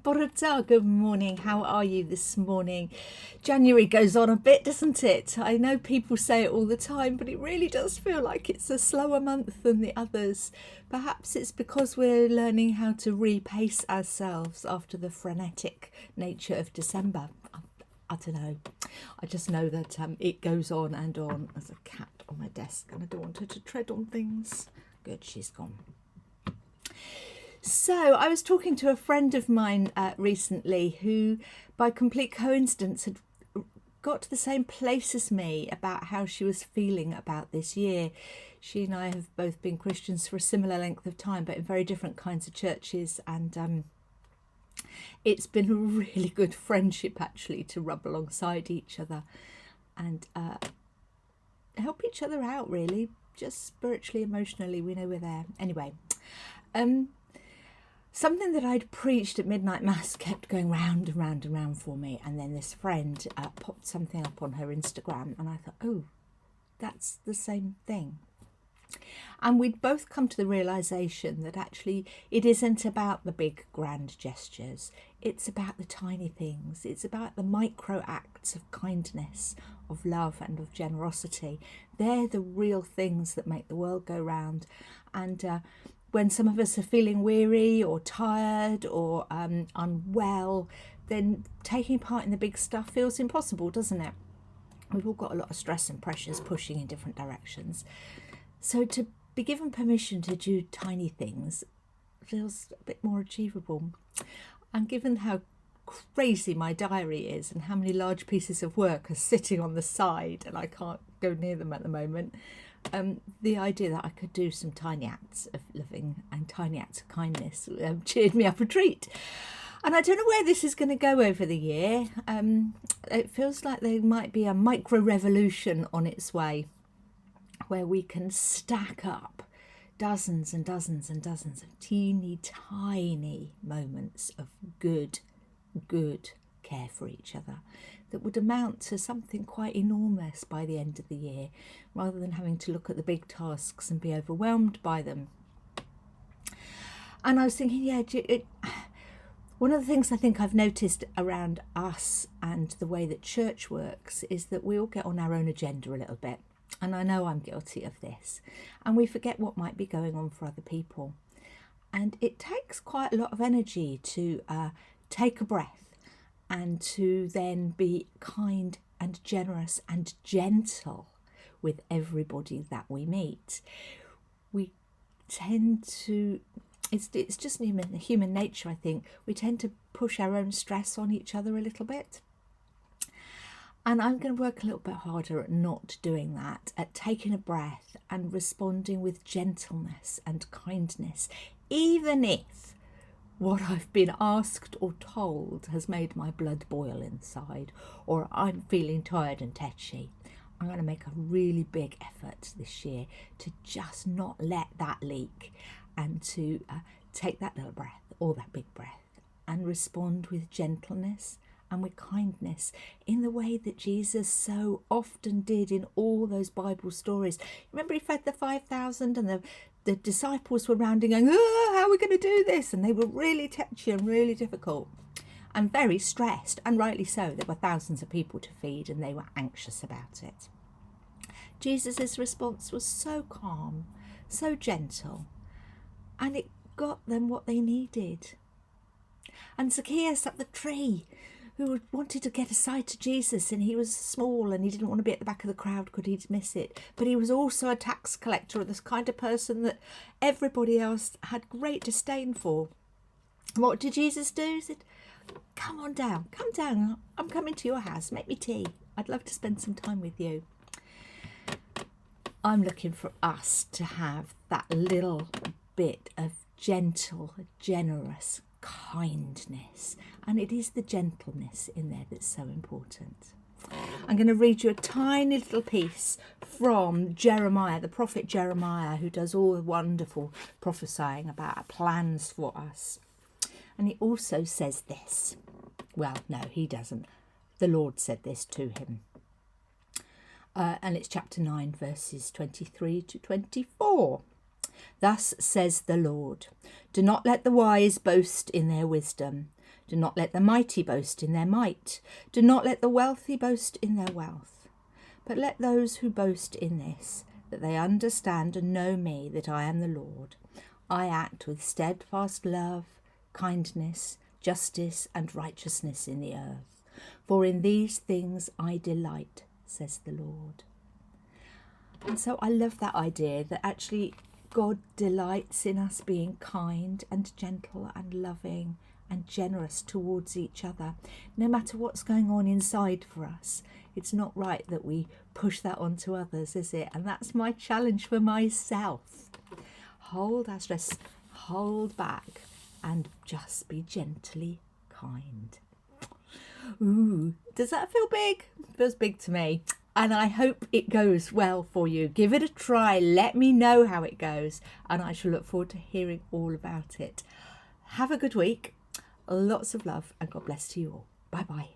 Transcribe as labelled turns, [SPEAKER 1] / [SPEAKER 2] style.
[SPEAKER 1] Borata, good morning. How are you this morning? January goes on a bit, doesn't it? I know people say it all the time, but it really does feel like it's a slower month than the others. Perhaps it's because we're learning how to repace ourselves after the frenetic nature of December. I don't know. I just know that it goes on and on. There's a cat on my desk and I don't want her to tread on things. Good, she's gone. So I was talking to a friend of mine recently who, by complete coincidence, had got to the same place as me about how she was feeling about this year. She and I have both been Christians for a similar length of time, but in very different kinds of churches, and it's been a really good friendship actually to rub alongside each other and help each other out, really, just spiritually, emotionally. We know we're there. Anyway, something that I'd preached at midnight mass kept going round and round and round for me, and then this friend popped something up on her Instagram, and I thought, oh, that's the same thing. And we'd both come to the realisation that actually it isn't about the big grand gestures, it's about the tiny things, it's about the micro acts of kindness, of love and of generosity. They're the real things that make the world go round. And when some of us are feeling weary or tired or unwell, then taking part in the big stuff feels impossible, doesn't it? We've all got a lot of stress and pressures pushing in different directions. So to be given permission to do tiny things feels a bit more achievable. And given how crazy my diary is and how many large pieces of work are sitting on the side and I can't go near them at the moment, the idea that I could do some tiny acts of living and tiny acts of kindness cheered me up a treat. And I don't know where this is going to go over the year. It feels like there might be a micro revolution on its way, where we can stack up dozens and dozens and dozens of teeny tiny moments of good care for each other that would amount to something quite enormous by the end of the year, rather than having to look at the big tasks and be overwhelmed by them. And I was thinking, one of the things I think I've noticed around us and the way that church works is that we all get on our own agenda a little bit. And I know I'm guilty of this. And we forget what might be going on for other people. And it takes quite a lot of energy to take a breath and to then be kind and generous and gentle with everybody that we meet. We tend to, it's just human nature, I think. We tend to push our own stress on each other a little bit. And I'm going to work a little bit harder at not doing that, at taking a breath and responding with gentleness and kindness, even if what I've been asked or told has made my blood boil inside, or I'm feeling tired and tetchy. I'm going to make a really big effort this year to just not let that leak and to take that little breath or that big breath and respond with gentleness and with kindness in the way that Jesus so often did in all those Bible stories. Remember, he fed the 5,000 and the disciples were rounding going, how are we going to do this? And they were really tetchy and really difficult and very stressed, and rightly so. There were thousands of people to feed and they were anxious about it. Jesus's response was so calm, so gentle, and it got them what they needed. And Zacchaeus up the tree, who wanted to get a sight of Jesus, and he was small and he didn't want to be at the back of the crowd, could he miss it? But he was also a tax collector, this kind of person that everybody else had great disdain for. What did Jesus do? He said, come down, I'm coming to your house, make me tea. I'd love to spend some time with you. I'm looking for us to have that little bit of gentle, generous kindness, and it is the gentleness in there that's so important. I'm going to read you a tiny little piece from Jeremiah, the prophet Jeremiah, who does all the wonderful prophesying about plans for us. And he also says this. Well, no, he doesn't. The Lord said this to him. And it's chapter 9, verses 23 to 24. Thus says the Lord, do not let the wise boast in their wisdom. Do not let the mighty boast in their might. Do not let the wealthy boast in their wealth. But let those who boast in this, that they understand and know me, that I am the Lord. I act with steadfast love, kindness, justice, and righteousness in the earth. For in these things I delight, says the Lord. And so I love that idea that actually God delights in us being kind and gentle and loving and generous towards each other, no matter what's going on inside for us. It's not right that we push that onto others, is it? And that's my challenge for myself. Hold our stress, hold back, and just be gently kind. Ooh, does that feel big? Feels big to me. And I hope it goes well for you. Give it a try. Let me know how it goes. And I shall look forward to hearing all about it. Have a good week. Lots of love and God bless to you all. Bye-bye.